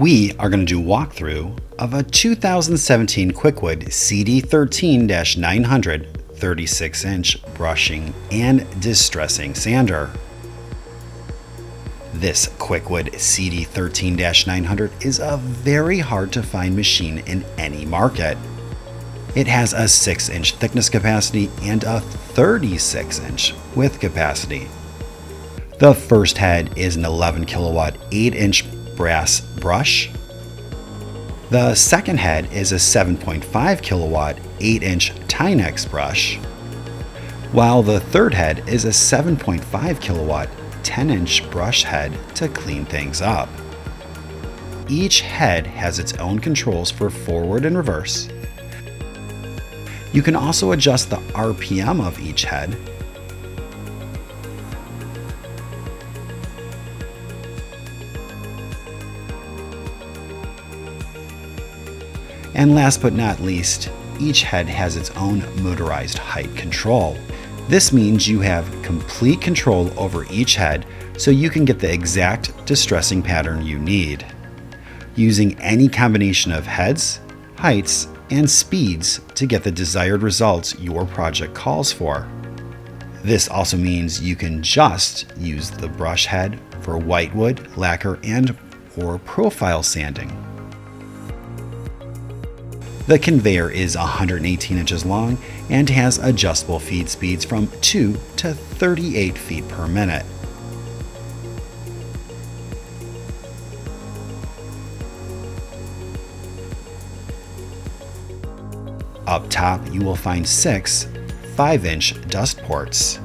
We are going to do a walkthrough of a 2017 QuickWood CD13-900 36-inch brushing and distressing sander. This QuickWood CD13-900 is a very hard to find machine in any market. It has a 6-inch thickness capacity and a 36-inch width capacity. The first head is an 11 kilowatt 8-inch brass brush. The second head is a 7.5 kilowatt 8-inch Tinex brush, while the third head is a 7.5 kilowatt 10-inch brush head to clean things up. Each head has its own controls for forward and reverse. You can also adjust the RPM of each head. And last but not least, each head has its own motorized height control. This means you have complete control over each head so you can get the exact distressing pattern you need, using any combination of heads, heights, and speeds to get the desired results your project calls for. This also means you can just use the brush head for whitewood, lacquer, and/or profile sanding. The conveyor is 118 inches long and has adjustable feed speeds from 2 to 38 feet per minute. Up top, you will find 6 5-inch dust ports.